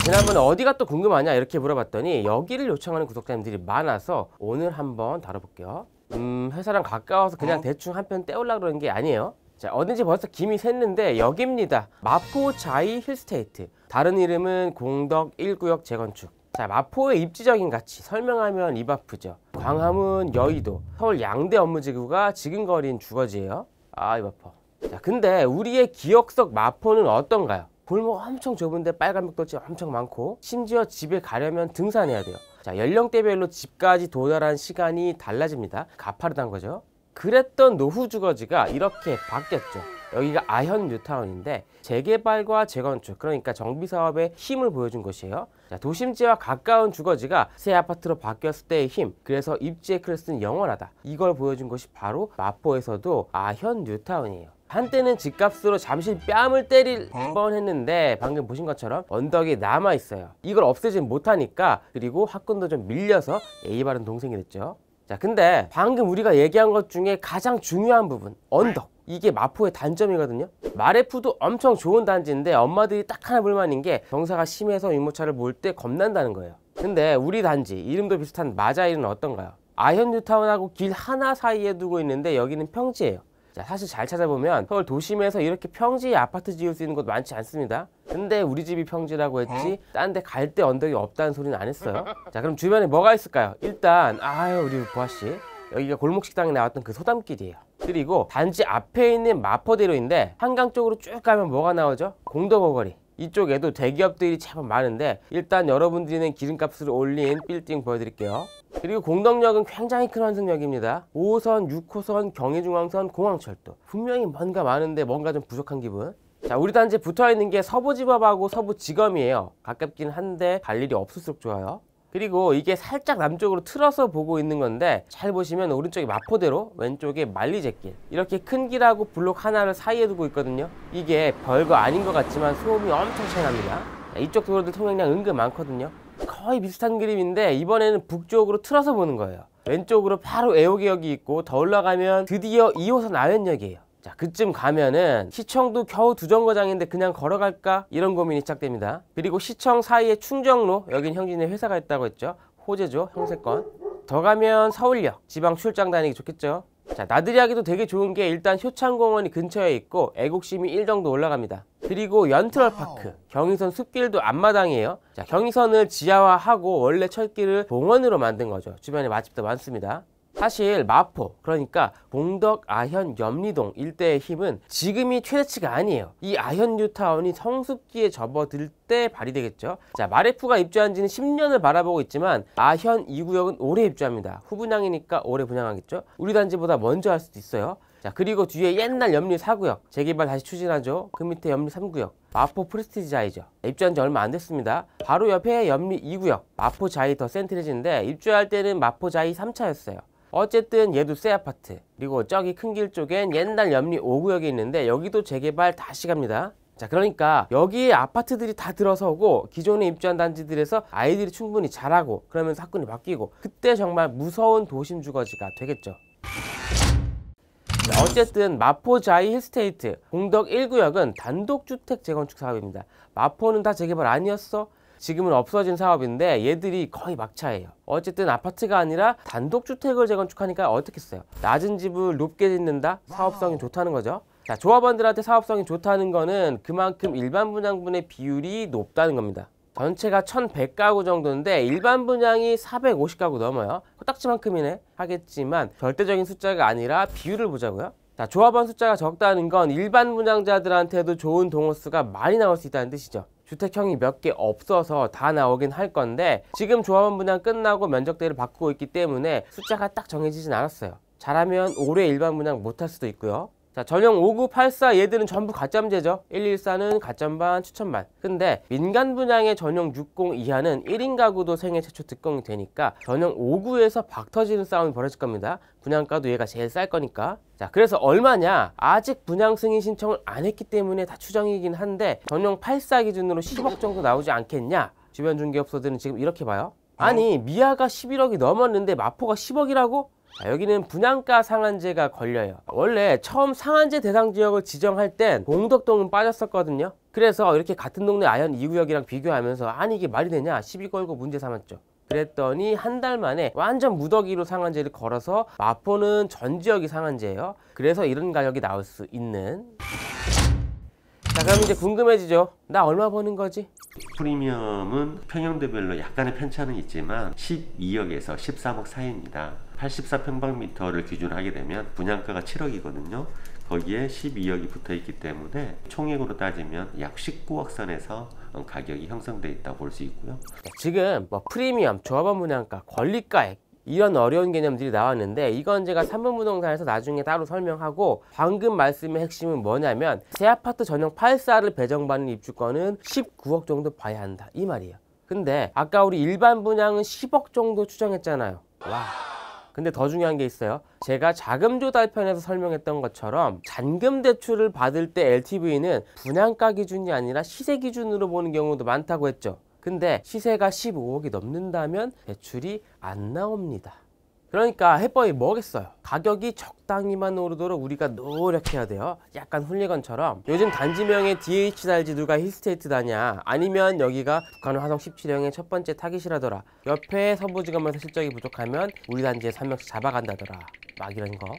지난번에 어디가 또 궁금하냐 이렇게 물어봤더니 여기를 요청하는 구독자님들이 많아서 오늘 한번 다뤄볼게요. 회사랑 가까워서 그냥 대충 한 편 떼우려고 그러는 게 아니에요. 자, 어딘지 벌써 김이 샜는데 여기입니다. 마포자이 힐스테이트, 다른 이름은 공덕 1구역 재건축. 자, 마포의 입지적인 가치 설명하면 입 아프죠. 광화문, 여의도, 서울 양대 업무지구가 지근거리인 주거지예요. 아, 입 아파. 자, 근데 우리의 기억 속 마포는 어떤가요? 골목 엄청 좁은데 빨간 벽돌집 엄청 많고, 심지어 집에 가려면 등산해야 돼요. 자, 연령대별로 집까지 도달한 시간이 달라집니다. 가파르단 거죠. 그랬던 노후 주거지가 이렇게 바뀌었죠. 여기가 아현 뉴타운인데 재개발과 재건축, 그러니까 정비사업에 힘을 보여준 곳이에요. 자, 도심지와 가까운 주거지가 새 아파트로 바뀌었을 때의 힘, 그래서 입지의 클래스는 영원하다, 이걸 보여준 곳이 바로 마포에서도 아현 뉴타운이에요. 한때는 집값으로 잠시 뺨을 때릴 뻔했는데 방금 보신 것처럼 언덕이 남아있어요. 이걸 없애진 못하니까, 그리고 학군도 좀 밀려서 예의 바른 동생이 됐죠. 자, 근데 방금 우리가 얘기한 것 중에 가장 중요한 부분, 언덕, 이게 마포의 단점이거든요. 마레프도 엄청 좋은 단지인데 엄마들이 딱 하나 불만인 게 경사가 심해서 유모차를 몰 때 겁난다는 거예요. 근데 우리 단지, 이름도 비슷한 마자일은 어떤가요? 아현 뉴타운하고 길 하나 사이에 두고 있는데 여기는 평지예요. 자, 사실 잘 찾아보면 서울 도심에서 이렇게 평지에 아파트 지을 수 있는 곳 많지 않습니다. 근데 우리 집이 평지라고 했지 딴 데 갈 때 언덕이 없다는 소리는 안 했어요. 자, 그럼 주변에 뭐가 있을까요? 일단 우리 보아씨, 여기가 골목식당에 나왔던 그 소담길이에요. 그리고 단지 앞에 있는 마포대로인데 한강 쪽으로 쭉 가면 뭐가 나오죠? 공덕어거리. 이쪽에도 대기업들이 제법 많은데 일단 여러분들이 낸 기름값을 올린 빌딩 보여드릴게요. 그리고 공덕역은 굉장히 큰 환승역입니다. 5호선, 6호선, 경의중앙선, 공항철도. 분명히 뭔가 많은데 뭔가 좀 부족한 기분. 자, 우리 단지에 붙어있는 게 서부지법하고 서부지검이에요. 가깝긴 한데 갈 일이 없을수록 좋아요. 그리고 이게 살짝 남쪽으로 틀어서 보고 있는 건데 잘 보시면 오른쪽이 마포대로, 왼쪽에 만리제길, 이렇게 큰 길하고 블록 하나를 사이에 두고 있거든요. 이게 별거 아닌 것 같지만 소음이 엄청 차이 납니다. 이쪽 도로들 통행량 은근 많거든요. 거의 비슷한 그림인데 이번에는 북쪽으로 틀어서 보는 거예요. 왼쪽으로 바로 애호개역이 있고 더 올라가면 드디어 2호선 아현역이에요. 자, 그쯤 가면은 시청도 겨우 두 정거장인데 그냥 걸어갈까? 이런 고민이 시작됩니다. 그리고 시청 사이에 충정로, 여긴 형진의 회사가 있다고 했죠. 호재죠, 형세권. 더 가면 서울역, 지방 출장 다니기 좋겠죠. 자, 나들이 하기도 되게 좋은 게 일단 효창공원이 근처에 있고 애국심이 1 정도 올라갑니다. 그리고 연트럴파크, 경의선 숲길도 앞마당이에요. 자, 경의선을 지하화하고 원래 철길을 봉원으로 만든 거죠. 주변에 맛집도 많습니다. 사실 마포, 그러니까 공덕, 아현, 염리동 일대의 힘은 지금이 최대치가 아니에요. 이 아현 뉴타운이 성숙기에 접어들 때 발휘되겠죠. 자, 마레프가 입주한 지는 10년을 바라보고 있지만 아현 2구역은 올해 입주합니다. 후분양이니까 올해 분양하겠죠. 우리 단지보다 먼저 할 수도 있어요. 자, 그리고 뒤에 옛날 염리 4구역 재개발 다시 추진하죠. 그 밑에 염리 3구역 마포 프레스티지자이죠. 입주한 지 얼마 안 됐습니다. 바로 옆에 염리 2구역 마포자이 더 센트리지인데 입주할 때는 마포자이 3차였어요. 어쨌든 얘도 새 아파트. 그리고 저기 큰 길 쪽엔 옛날 염리 5구역이 있는데 여기도 재개발 다시 갑니다. 자, 그러니까 여기에 아파트들이 다 들어서고 기존에 입주한 단지들에서 아이들이 충분히 자라고 그러면서 학군이 바뀌고 그때 정말 무서운 도심 주거지가 되겠죠. 자, 어쨌든 마포자이 힐스테이트 공덕 1구역은 단독주택 재건축 사업입니다. 마포는 다 재개발 아니었어? 지금은 없어진 사업인데 얘들이 거의 막차예요. 어쨌든 아파트가 아니라 단독주택을 재건축하니까 어떻겠어요? 낮은 집을 높게 짓는다? 사업성이 좋다는 거죠. 자, 조합원들한테 사업성이 좋다는 거는 그만큼 일반 분양분의 비율이 높다는 겁니다. 전체가 1100가구 정도인데 일반 분양이 450가구 넘어요. 코딱지만큼이네 하겠지만 절대적인 숫자가 아니라 비율을 보자고요. 자, 조합원 숫자가 적다는 건 일반 분양자들한테도 좋은 동호수가 많이 나올 수 있다는 뜻이죠. 주택형이 몇 개 없어서 다 나오긴 할 건데 지금 조합원 분양 끝나고 면적대를 바꾸고 있기 때문에 숫자가 딱 정해지진 않았어요. 잘하면 올해 일반 분양 못할 수도 있고요. 자, 전용 5984 얘들은 전부 가점제죠. 114는 가점반, 추천반. 근데 민간 분양의 전용 60 이하는 1인 가구도 생애 최초 특공이 되니까 전용 59에서 박 터지는 싸움이 벌어질 겁니다. 분양가도 얘가 제일 쌀 거니까. 자, 그래서 얼마냐? 아직 분양 승인 신청을 안 했기 때문에 다 추정이긴 한데 전용 84 기준으로 10억 정도 나오지 않겠냐? 주변 중개업소들은 지금 이렇게 봐요. 아니, 미아가 11억이 넘었는데 마포가 10억이라고? 자, 여기는 분양가 상한제가 걸려요. 원래 처음 상한제 대상 지역을 지정할 땐 공덕동은 빠졌었거든요. 그래서 이렇게 같은 동네 아현 2구역이랑 비교하면서 아니 이게 말이 되냐 시비 걸고 문제 삼았죠. 그랬더니 한 달 만에 완전 무더기로 상한제를 걸어서 마포는 전 지역이 상한제예요. 그래서 이런 가격이 나올 수 있는. 자, 그럼 이제 궁금해지죠. 나 얼마 버는 거지? 프리미엄은 평형대별로 약간의 편차는 있지만 12억에서 13억 사이입니다. 84평방미터를 기준으로 하게 되면 분양가가 7억이거든요. 거기에 12억이 붙어 있기 때문에 총액으로 따지면 약 19억 선에서 가격이 형성되어 있다고 볼 수 있고요. 지금 뭐 프리미엄, 조합원 분양가, 권리가액 이런 어려운 개념들이 나왔는데 이건 제가 3분 부동산에서 나중에 따로 설명하고, 방금 말씀의 핵심은 뭐냐면 새 아파트 전용 8사를 배정받는 입주권은 19억 정도 봐야 한다 이 말이에요. 근데 아까 우리 일반 분양은 10억 정도 추정했잖아요. 와. 근데 더 중요한 게 있어요. 제가 자금 조달 편에서 설명했던 것처럼 잔금 대출을 받을 때 LTV는 분양가 기준이 아니라 시세 기준으로 보는 경우도 많다고 했죠. 근데 시세가 15억이 넘는다면 대출이 안 나옵니다. 그러니까 해법이 뭐겠어요? 가격이 적당히만 오르도록 우리가 노력해야 돼요. 약간 훌리건처럼 요즘 단지명에 DH 달지 누가 힐스테이트 다냐, 아니면 여기가 북한 화성 17형의 첫 번째 타깃이라더라, 옆에 서부지검에서 실적이 부족하면 우리 단지에 3명씩 잡아간다더라, 막 이런 거.